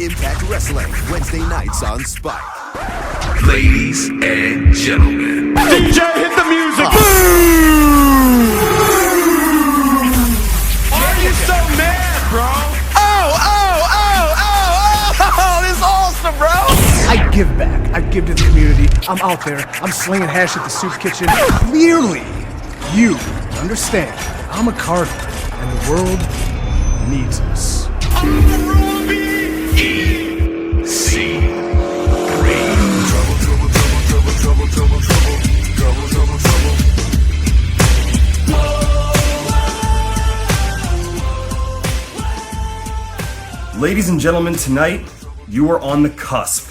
Impact Wrestling, Wednesday nights on Spike. Ladies and gentlemen. DJ, hit the music! Are you so mad, bro? This is awesome, bro! I give back. I give to the community. I'm out there. I'm slinging hash at the soup kitchen. Clearly, you understand. I'm a Cardinal, and the world needs us. I'm the RobbieEC3. Ladies and gentlemen, tonight you are on the cusp,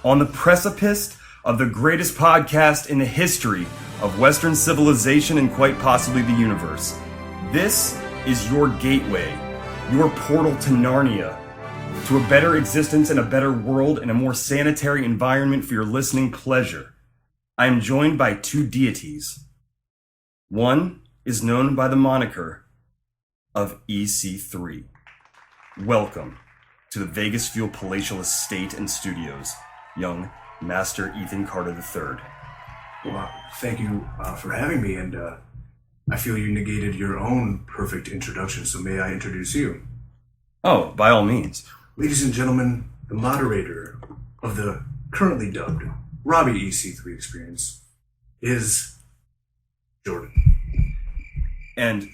on the precipice of the greatest podcast in the history of Western civilization and quite possibly the universe. This is your gateway, your portal to Narnia, to a better existence and a better world and a more sanitary environment for your listening pleasure. I am joined by two deities. One is known by the moniker of EC3. Welcome to the VegasFuel palatial estate and studios, young Master Ethan Carter III. Well, thank you for having me, and I feel you negated your own perfect introduction, so may I introduce you? Oh, by all means. Ladies and gentlemen, the moderator of the currently dubbed RobbieEC3Experience is Jordan. And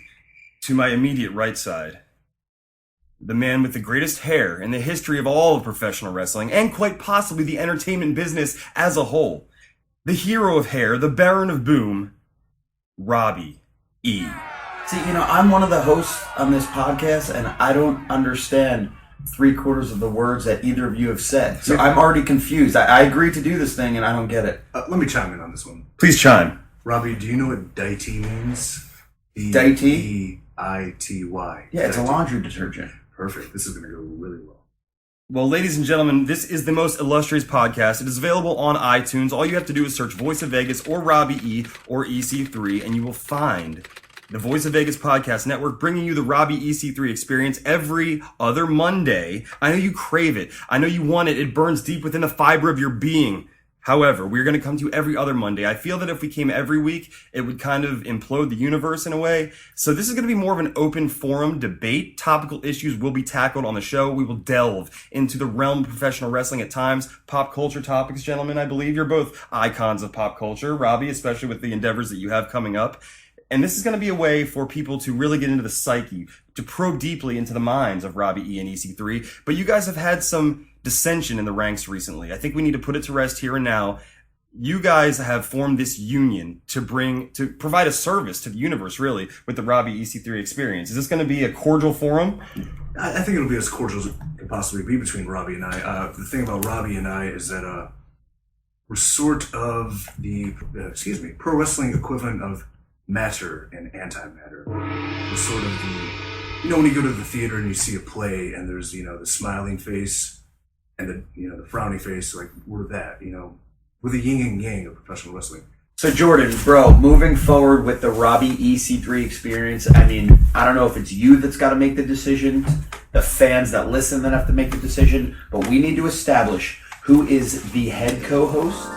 to my immediate right side, the man with the greatest hair in the history of all of professional wrestling, and quite possibly the entertainment business as a whole. The hero of hair, the Baron of Boom, Robbie E. See, I'm one of the hosts on this podcast, and I don't understand 3/4 of the words that either of you have said. So I'm already confused. I agree to do this thing, and I don't get it. Let me chime in on this one. Please chime. Robbie, do you know what deity means? Deity? D-I-T-Y. Yeah, it's a laundry detergent. Perfect. This is going to go really well. Well, ladies and gentlemen, this is the most illustrious podcast. It is available on iTunes. All you have to do is search Voice of Vegas or Robbie E or EC3, and you will find the Voice of Vegas Podcast Network bringing you the RobbieEC3 Experience every other Monday. I know you crave it. I know you want it. It burns deep within the fiber of your being. However, we're going to come to you every other Monday. I feel that if we came every week, it would kind of implode the universe in a way. So this is going to be more of an open forum debate. Topical issues will be tackled on the show. We will delve into the realm of professional wrestling at times. Pop culture topics, gentlemen. I believe you're both icons of pop culture. Robbie, especially with the endeavors that you have coming up. And this is going to be a way for people to really get into the psyche, to probe deeply into the minds of Robbie E and EC3. But you guys have had some dissension in the ranks recently. I think we need to put it to rest here and now. You guys have formed this union to provide a service to the universe, really, with the RobbieEC3 Experience. Is this going to be a cordial forum? I think it'll be as cordial as it can possibly be between Robbie and I. The thing about Robbie and I is that we're sort of the pro wrestling equivalent of matter and antimatter. We're sort of the, when you go to the theater and you see a play and there's, the smiling face and the frowny face, like we're that, we're the yin and yang of professional wrestling. So Jordan, bro, moving forward with the RobbieEC3 Experience, I don't know if it's you that's got to make the decision, the fans that listen that have to make the decision, but we need to establish who is the head co-host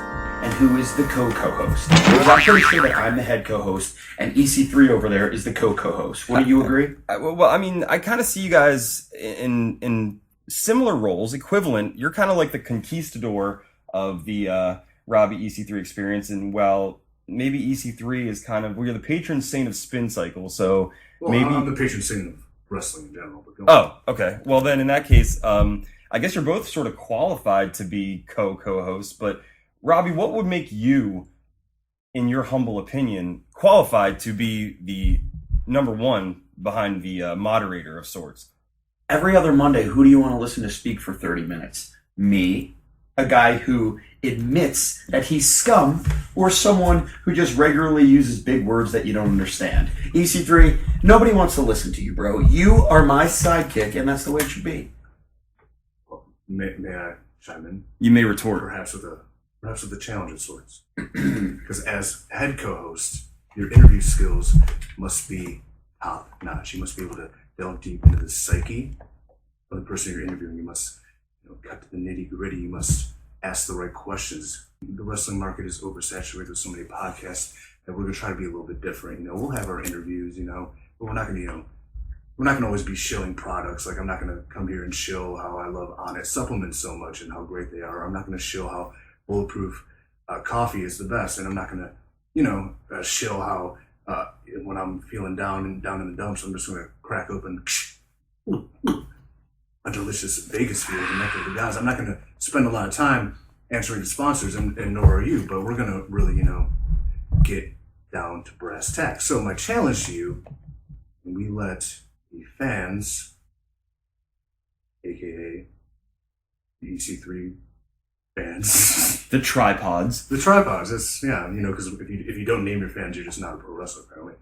and who is the co-co-host. Because I'm pretty sure that I'm the head co-host, and EC3 over there is the co-co-host. Wouldn't you agree? I kind of see you guys in similar roles, equivalent. You're kind of like the conquistador of the RobbieEC3 Experience, and while maybe EC3 is we're the patron saint of Spin Cycle, so maybe... I'm the patron saint of wrestling in general. But okay. Well then, in that case, I guess you're both sort of qualified to be co-hosts, but Robbie, what would make you, in your humble opinion, qualified to be the number one behind the moderator of sorts? Every other Monday, who do you want to listen to speak for 30 minutes? Me, a guy who admits that he's scum, or someone who just regularly uses big words that you don't understand? EC3, nobody wants to listen to you, bro. You are my sidekick, and that's the way it should be. Well, may I chime in? You may retort. Perhaps with a challenge of sorts. Because as head co-host, your interview skills must be top notch. You must be able to delve deep into the psyche of the person you're interviewing. You must the nitty-gritty. You must ask the right questions. The wrestling market is oversaturated with so many podcasts that we're going to try to be a little bit different. We'll have our interviews, but we're not going to, we're not going to always be shilling products. Like, I'm not going to come here and shill how I love Onnit supplements so much and how great they are. I'm not going to shill how Bulletproof coffee is the best. And I'm not going to, shill how when I'm feeling down in the dumps, I'm just going to crack open a delicious VegasFuel, the neck of the gods. I'm not going to spend a lot of time answering to sponsors, and nor are you, but we're going to really, get down to brass tacks. So my challenge to you, we let the fans, aka the EC3 fans, The tripods. it's, because if you don't name your fans, you're just not a pro wrestler, apparently.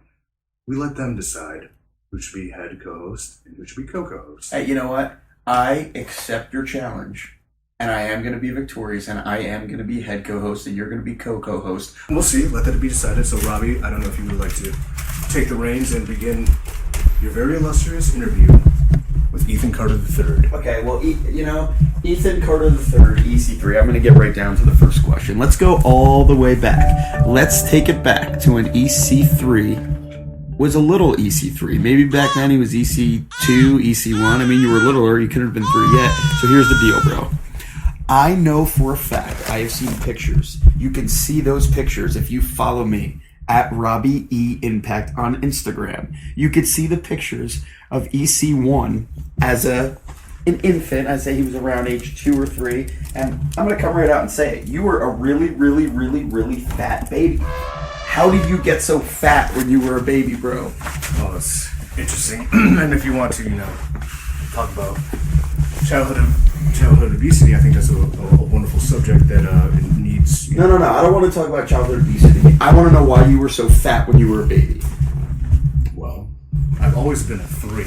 We let them decide who should be head co-host and who should be co-host. Hey, you know what? I accept your challenge. And I am going to be victorious, and I am going to be head co-host, and you're going to be co-host. We'll see. Let that be decided. So, Robbie, I don't know if you would like to take the reins and begin your very illustrious interview with Ethan Carter III. Okay, well, Ethan Carter III, EC3. I'm going to get right down to the first question. Let's go all the way back. Let's take it back to when EC3 was a little EC3. Maybe back then he was EC2, EC1. I mean, you were littler. You couldn't have been 3 yet. So here's the deal, bro. I know for a fact, I have seen pictures. You can see those pictures if you follow me at RobbieECimpact on Instagram. You could see the pictures of EC1 as an infant. I'd say he was around age 2 or 3. And I'm going to come right out and say it. You were a really, really, really, really fat baby. How did you get so fat when you were a baby, bro? Oh, it's interesting. And if you want to, talk about childhood obesity, I think that's a wonderful subject that it needs. No. I don't want to talk about childhood obesity. I want to know why you were so fat when you were a baby. Well, I've always been a 3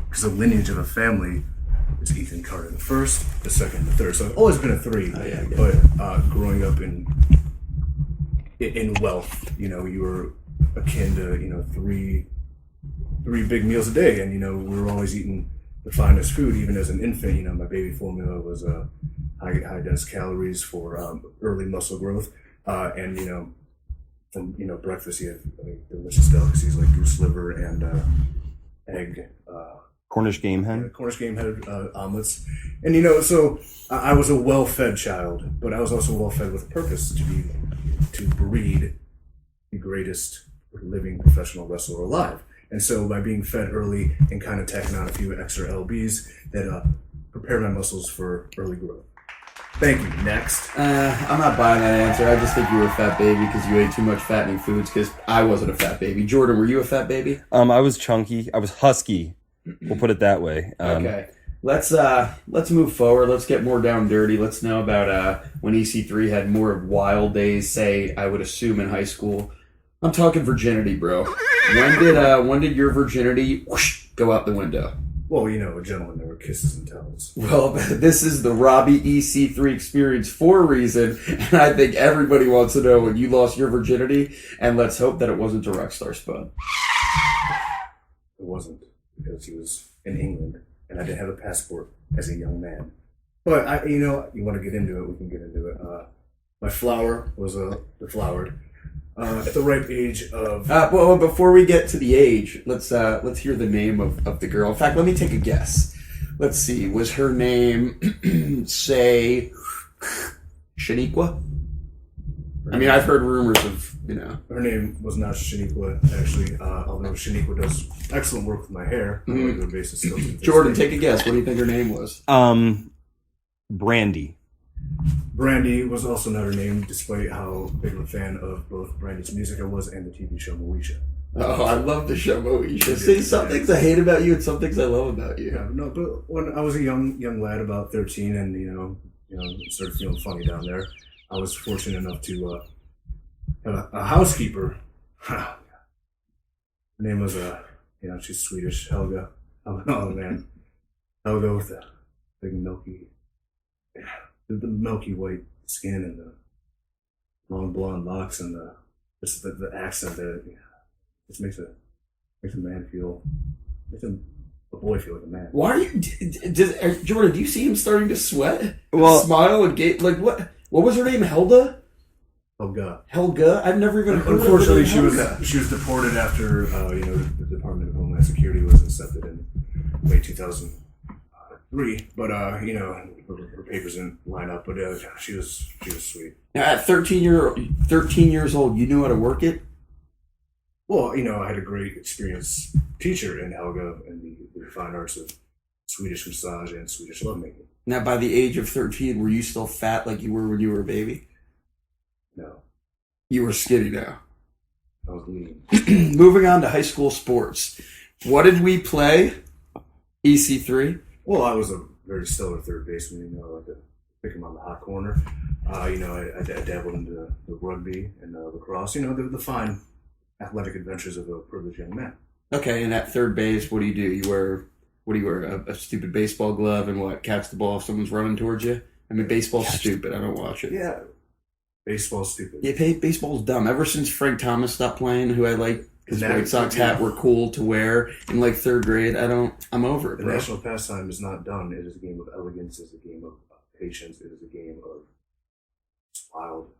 because the lineage of a family is Ethan Carter the first, the second, the third. So I've always been a 3. Oh, yeah, but growing up in wealth, you were akin to 3 big meals a day, and we were always eating the finest food. Even as an infant, my baby formula was high dense calories for early muscle growth, and from breakfast you have delicious delicacies like goose liver and egg, Cornish game hen. Cornish game head omelets, and so I was a well-fed child, but I was also well-fed with a purpose to breed the greatest living professional wrestler alive. And so by being fed early and kind of tacking on a few extra LBs that prepare my muscles for early growth. Thank you. Next. I'm not buying that answer. I just think you were a fat baby because you ate too much fattening foods, because I wasn't a fat baby. Jordan, were you a fat baby? I was chunky. I was husky. We'll put it that way. Okay. Let's move forward. Let's get more down dirty. Let's know about when EC3 had more wild days, say, I would assume in high school. I'm talking virginity, bro. When did your virginity go out the window? Well, a gentleman, there were kisses and tells. Well, this is the RobbieEC3Experience for a reason, and I think everybody wants to know when you lost your virginity, and let's hope that it wasn't a Rockstar Spud. It wasn't, because he was in England, and I didn't have a passport as a young man. But, you want to get into it, we can get into it. My flower was deflowered. At the ripe age of... Well, before we get to the age, let's hear the name of the girl. In fact, let me take a guess. Let's see. Was her name, say, Shaniqua? I mean, I've heard rumors of, Her name was not Shaniqua, actually, although Shaniqua does excellent work with my hair on a regular basis. Still to this Jordan, day. take a guess. What do you think her name was? Brandy. Brandy was also not her name, despite how big of a fan of both Brandy's music I was and the TV show Moesha. Oh, I love the show Moesha. See, some things I hate about you and some things I love about you. Yeah, no, but when I was a young lad, about 13, and started feeling funny down there, I was fortunate enough to have a housekeeper. Her name was she's Swedish, Helga. Oh man, Helga with the big milky. The milky white skin and the long blonde locks and the accent that just makes a man feel, makes a a boy feel like a man. Why are you, Jordan? Do you see him starting to sweat? Well- Smile and gait. Like what? What was her name? Helga. Oh God. Helga. I've never even heard Unfortunately, of her. she was deported after the Department of Homeland Security was accepted in late 2003. But her papers didn't line up. But she was sweet. Now, at 13 years old, you knew how to work it. Well, I had a great experienced teacher in Helga in the fine arts of Swedish massage and Swedish lovemaking. Now, by the age of 13, were you still fat like you were when you were a baby? No, You were skinny now. I was lean. Moving on to high school sports. What did we play? EC3? Well, I was a very stellar third baseman. I like to pick him on the hot corner. I dabbled into the rugby and lacrosse. The fine athletic adventures of a privileged young man. Okay, and at third base, what do? You wear a stupid baseball glove and what? Catch the ball if someone's running towards you? I mean, baseball's stupid. I don't watch it. Yeah, baseball's stupid. Yeah, baseball's dumb. Ever since Frank Thomas stopped playing, who I like, because That- White Sox hat were cool to wear in like third grade, I'm over it, The bro. national pastime is not done. It is a game of elegance. It is a game of patience. It is a game of wild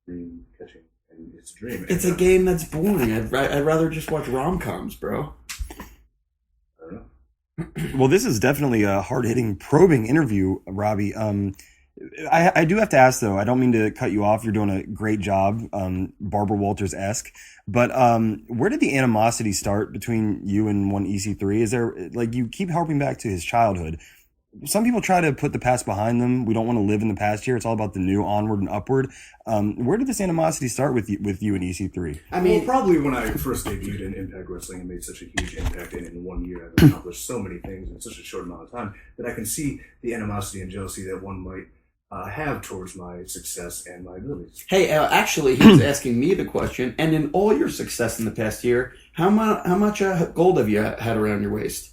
dream catching. And it's a dream. It's a game that's boring. I'd rather just watch rom-coms, bro. I don't know. Well, this is definitely a hard-hitting, probing interview, Robbie. I do have to ask, though, I don't mean to cut you off. You're doing a great job, Barbara Walters-esque. But where did the animosity start between you and one EC3? Is there, you keep harping back to his childhood. Some people try to put the past behind them. We don't want to live in the past here. It's all about the new, onward and upward. Where did this animosity start with you and EC3? I mean, probably when I first debuted in Impact Wrestling and made such a huge impact in 1 year, I've accomplished so many things in such a short amount of time that I can see the animosity and jealousy that one might have towards my success and my abilities. hey, actually, he was asking me the question, and in all your success in the past year, how much gold have you had around your waist?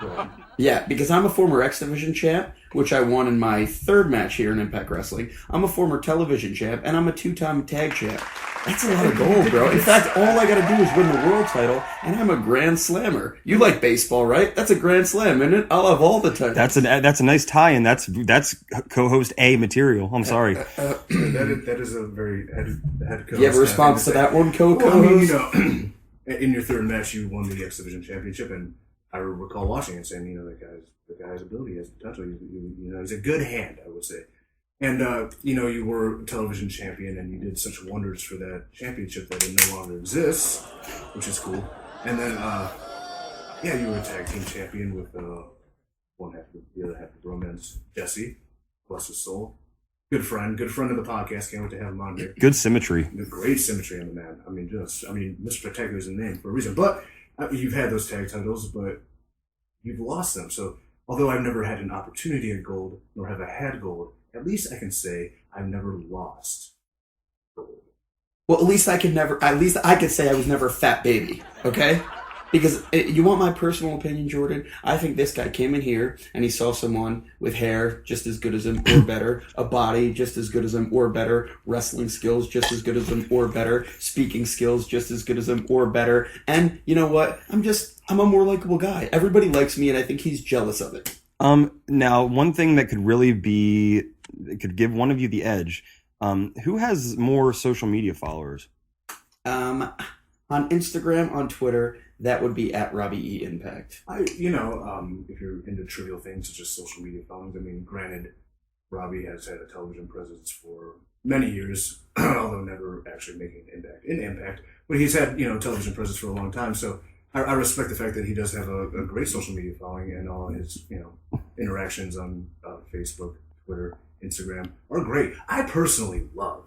Well, Yeah, because I'm a former X Division champ, which I won in my third match here in Impact Wrestling. I'm a former television champ, and I'm a 2-time tag champ. That's a lot of gold, bro. In fact, all I gotta do is win the world title, and I'm a Grand Slammer. You like baseball, right? That's a Grand Slam, isn't it? I'll have all the titles. That's a nice tie-in. That's co-host A material. I'm sorry. that is a very head coach. You have a response to that one, Well, co-host? in your third match, you won the X Division Championship, and I recall watching and saying, the guy's ability has potential. He's a good hand, I would say. And you were a television champion, and you did such wonders for that championship that it no longer exists, which is cool. And then, you were a tag team champion with one half, the other half of Romance, Jesse, bless his soul. Good friend of the podcast. Can't wait to have him on here. Good symmetry. Great symmetry on the man. Mr. Spectacular is a name for a reason. But you've had those tag titles, but you've lost them. So although I've never had an opportunity at gold, nor have I had gold, at least I can say I've never lost gold. Well, at least I could say I was never a fat baby, okay? Because you want my personal opinion, Jordan? I think this guy came in here and he saw someone with hair just as good as him or better, a body just as good as him or better, wrestling skills just as good as him or better, speaking skills just as good as him or better. And you know what? I'm a more likable guy. Everybody likes me and I think he's jealous of it. Now, one thing that could give one of you the edge, who has more social media followers? On Instagram, on Twitter, that would be at RobbieEC3Experience. If you're into trivial things such as social media followings, granted, Robbie has had a television presence for many years, although never actually making an impact in Impact. But he's had, television presence for a long time, so I respect the fact that he does have a great social media following, and all his, interactions on Facebook, Twitter, Instagram are great. I personally love.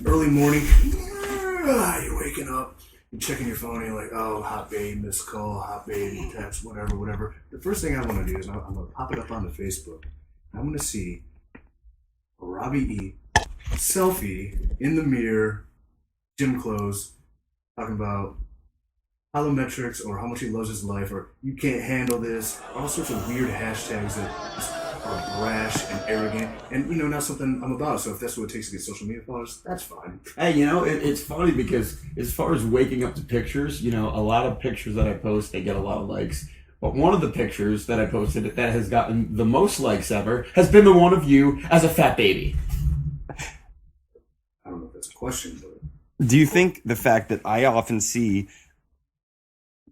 Early morning, you're waking up, you're checking your phone, and you're like, oh, hot babe, missed call, hot babe, text, whatever. The first thing I want to do is I'm going to pop it up on the Facebook. I'm going to see a Robbie E. selfie in the mirror, gym clothes, talking about holometrics or how much he loves his life or you can't handle this, all sorts of weird hashtags that are brash and arrogant, and not something I'm about. So if that's what it takes to get social media followers, that's fine. Hey, it's funny because as far as waking up to pictures, a lot of pictures that I post, they get a lot of likes. But one of the pictures that I posted that has gotten the most likes ever has been the one of you as a fat baby. I don't know if that's a question, but Do you think the fact that I often see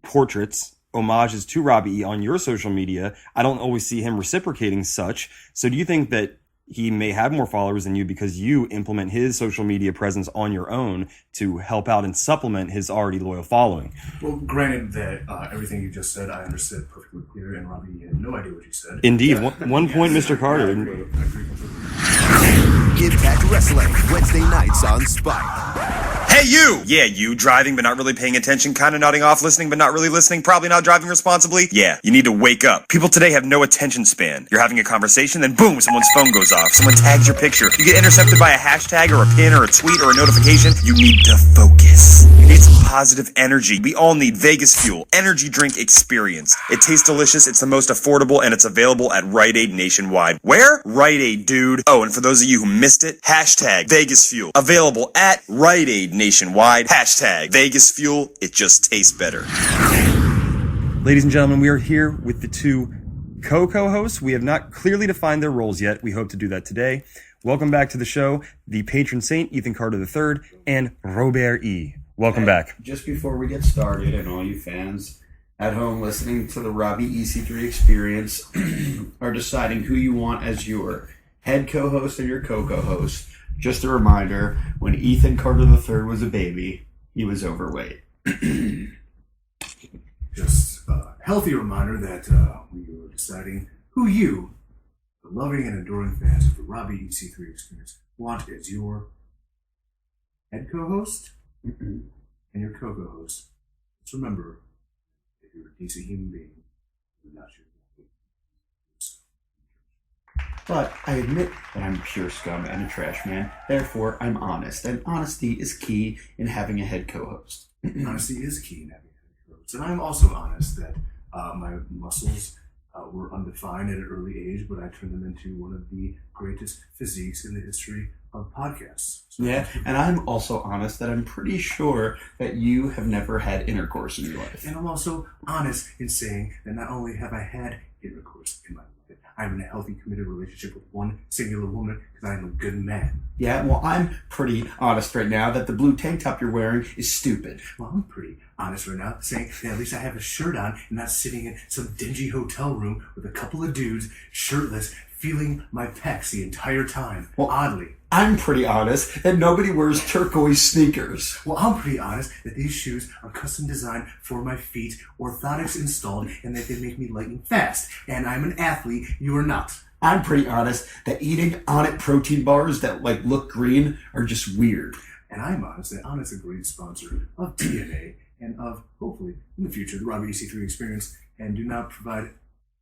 portraits, homages to Robbie E on your social media, I don't always see him reciprocating such. So do you think that he may have more followers than you because you implement his social media presence on your own to help out and supplement his already loyal following? well, granted that everything you just said, I understood perfectly clear, and Robbie had no idea what you said. Indeed. One point, Mr. Carter. I agree completely. Impact Wrestling, Wednesday nights on Spike. Hey, you! Yeah, you, driving but not really paying attention, kind of nodding off, listening but not really listening, probably not driving responsibly. Yeah, you need to wake up. People today have no attention span. You're having a conversation, then boom, someone's phone goes off. Someone tags your picture. You get intercepted by a hashtag or a pin or a tweet or a notification. You need to focus. You need some positive energy. We all need VegasFuel energy drink experience. It tastes delicious, it's the most affordable, and it's available at Rite Aid nationwide. Where? Rite Aid, dude. Oh, and for those of you who missed it, hashtag VegasFuel. Available at Rite Aid nationwide. Hashtag VegasFuel. It just tastes better. Ladies and gentlemen, we are here with the two co-hosts. We have not clearly defined their roles yet. We hope to do that today. Welcome back to the show, the patron saint, Ethan Carter III, and Robert E. Welcome back. Just before we get started, and all you fans at home listening to the RobbieEC3Experience are deciding who you want as your head co-host and your co-host, just a reminder, when Ethan Carter III was a baby, he was overweight. Just a healthy reminder that we were deciding who you, the loving and adoring fans of the RobbieEC3 Experience, want as your head co-host and your co-host. Just remember, if you're a decent human being, you're not your But I admit that I'm pure scum and a trash man, therefore I'm honest, and honesty is key in having a head co-host. Honesty is key in having a head co-host. And I'm also honest that my muscles were undefined at an early age, but I turned them into one of the greatest physiques in the history of podcasts. So Yeah, and I'm also honest that I'm pretty sure that you have never had intercourse in your life. And I'm also honest in saying that not only have I had intercourse in my life, I'm in a healthy, committed relationship with one singular woman because I am a good man. Yeah, well, I'm pretty honest right now that the blue tank top you're wearing is stupid. Well, I'm pretty honest right now saying that at least I have a shirt on and not sitting in some dingy hotel room with a couple of dudes, shirtless, feeling my pecs the entire time. Well, oddly. I'm pretty honest that nobody wears turquoise sneakers. Well, I'm pretty honest that these shoes are custom designed for my feet, orthotics installed, and that they make me light and fast. And I'm an athlete, you are not. I'm pretty honest that eating Onnit protein bars that look green are just weird. And I'm honest that Onnit's a great sponsor of TNA and of, hopefully, in the future, the RobbieEC3 Experience, and do not provide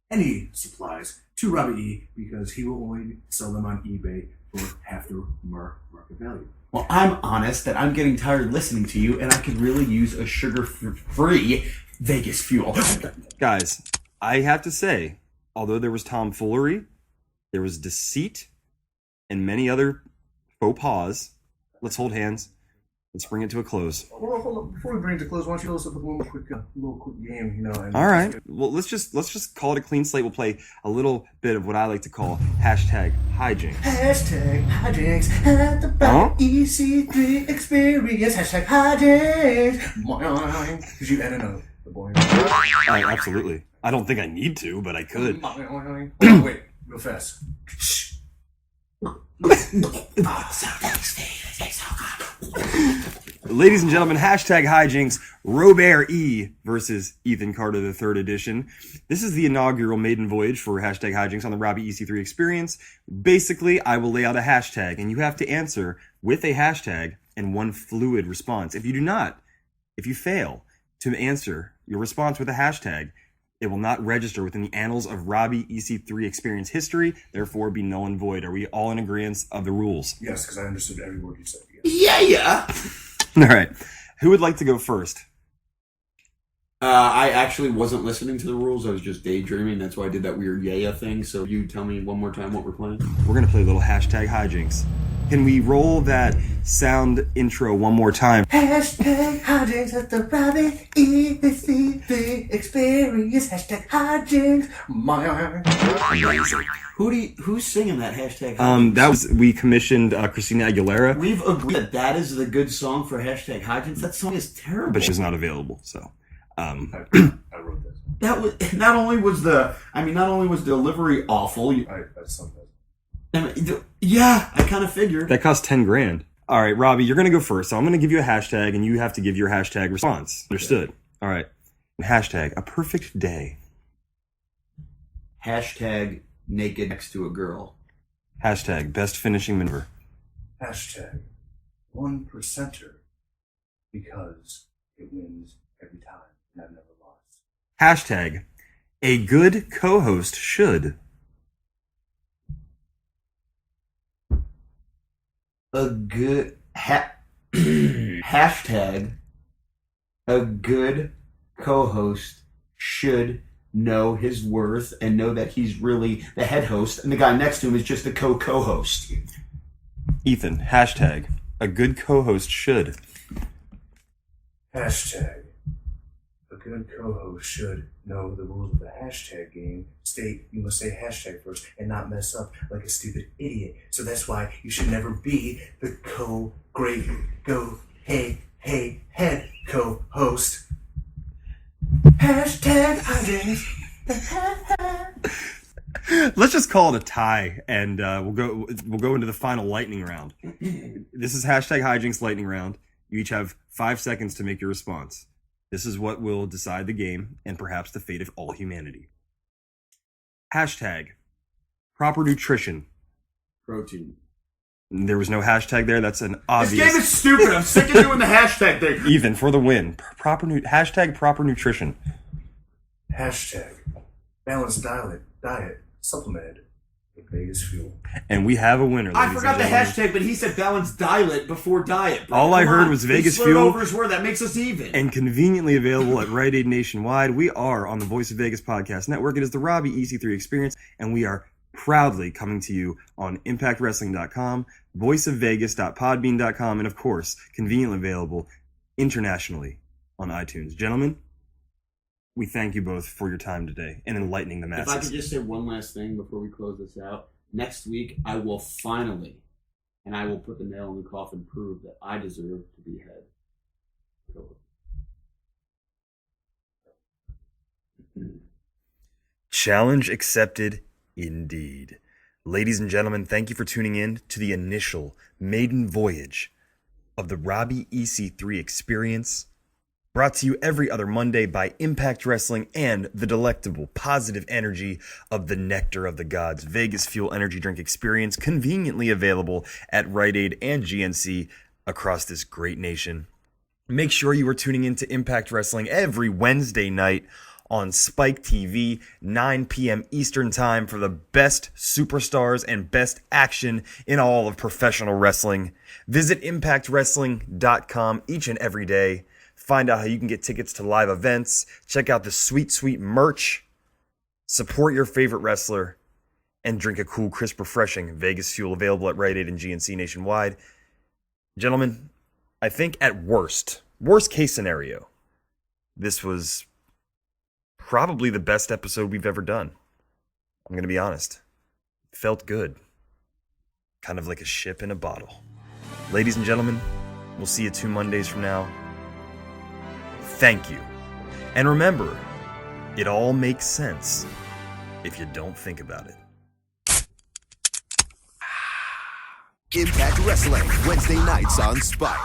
any supplies to Robbie E because he will only sell them on eBay for half their market value. Well, I'm honest that I'm getting tired listening to you and I could really use a sugar-free VegasFuel. Guys, I have to say, although there was tomfoolery, there was deceit, and many other faux pas, let's hold hands. Let's bring it to a close. Well, hold on. Before we bring it to close, why don't you close up with a little quick game, you know? And All right. Well, let's just call it a clean slate. We'll play a little bit of what I like to call hashtag hijinks. Hashtag hijinks at the RobbieEC3 Experience. Hashtag hijinks. Could you add in the boing? Absolutely. I don't think I need to, but I could. Wait, real fast. Ladies and gentlemen, hashtag hijinks, Robert E versus Ethan Carter the Third Edition. This is the inaugural maiden voyage for hashtag hijinks on the RobbieEC3 Experience. Basically, I will lay out a hashtag, and you have to answer with a hashtag and one fluid response. If you fail to answer your response with a hashtag, it will not register within the annals of RobbieEC3 Experience history, therefore be null and void. Are we all in agreement of the rules? Yes, because I understood every word you said. Yeah. All right. Who would like to go first? I actually wasn't listening to the rules. I was just daydreaming. That's why I did that weird yeah thing. So you tell me one more time what we're playing. We're going to play a little hashtag hijinks. Can we roll that sound intro one more time? Hashtag hijinks at the RobbieEC3Experience. Hashtag hijinks. Who's singing that hashtag hijinks? We commissioned Christina Aguilera. We've agreed that is the good song for hashtag hijinks. That song is terrible. But she's not available, so. I wrote this. That was not only was the delivery awful. I sung this. Yeah, I kind of figured. That cost $10,000. All right, Robbie, you're going to go first. So I'm going to give you a hashtag, and you have to give your hashtag response. Understood? Okay. All right. Hashtag a perfect day. Hashtag naked next to a girl. Hashtag best finishing maneuver. Hashtag 1%er because it wins every time and I've never lost. Hashtag a good co-host should. Hashtag a good co-host should know his worth and know that he's really the head host and the guy next to him is just the co-host. Ethan, hashtag a good co-host should. Hashtag a good co-host should know the rules of the hashtag game. You must say hashtag first and not mess up like a stupid idiot. So that's why you should never be the head co-host. Hashtag hijinks. Let's just call it a tie, and we'll go into the final lightning round. This is hashtag hijinks lightning round. You each have 5 seconds to make your response. This is what will decide the game and perhaps the fate of all humanity. Hashtag proper nutrition. Protein. There was no hashtag there. That's an obvious. This game is stupid. I'm sick of doing the hashtag thing. Ethan, for the win. Hashtag proper nutrition. Hashtag balanced diet supplemented with VegasFuel. And we have a winner. I forgot the hashtag, but he said balanced diet before diet. Bro. All I heard was VegasFuel. Over his word. That makes us even. And conveniently available at Rite Aid nationwide. We are on the Voice of Vegas podcast network. It is the RobbieEC3Experience, and we are proudly coming to you on ImpactWrestling.com, VoiceOfVegas.podbean.com, and of course, conveniently available internationally on iTunes. Gentlemen, we thank you both for your time today and enlightening the masses. If I could just say one last thing before we close this out. Next week, I will finally, and I will put the nail in the coffin, prove that I deserve to be head. Challenge accepted indeed. Ladies and gentlemen, thank you for tuning in to the initial maiden voyage of the Robbie EC3 Experience, brought to you every other Monday by Impact Wrestling and the delectable positive energy of the Nectar of the Gods VegasFuel Energy Drink Experience, conveniently available at Rite Aid and GNC across this great nation. Make sure you are tuning in to Impact Wrestling every Wednesday night on Spike TV, 9 p.m. Eastern Time, for the best superstars and best action in all of professional wrestling. Visit ImpactWrestling.com each and every day. Find out how you can get tickets to live events. Check out the sweet, sweet merch. Support your favorite wrestler. And drink a cool, crisp, refreshing VegasFuel, available at Rite Aid and GNC nationwide. Gentlemen, I think at worst case scenario, this was probably the best episode we've ever done. I'm going to be honest. It felt good. Kind of like a ship in a bottle. Ladies and gentlemen, we'll see you 2 Mondays from now. Thank you. And remember, it all makes sense if you don't think about it. Impact Wrestling, Wednesday nights on Spike.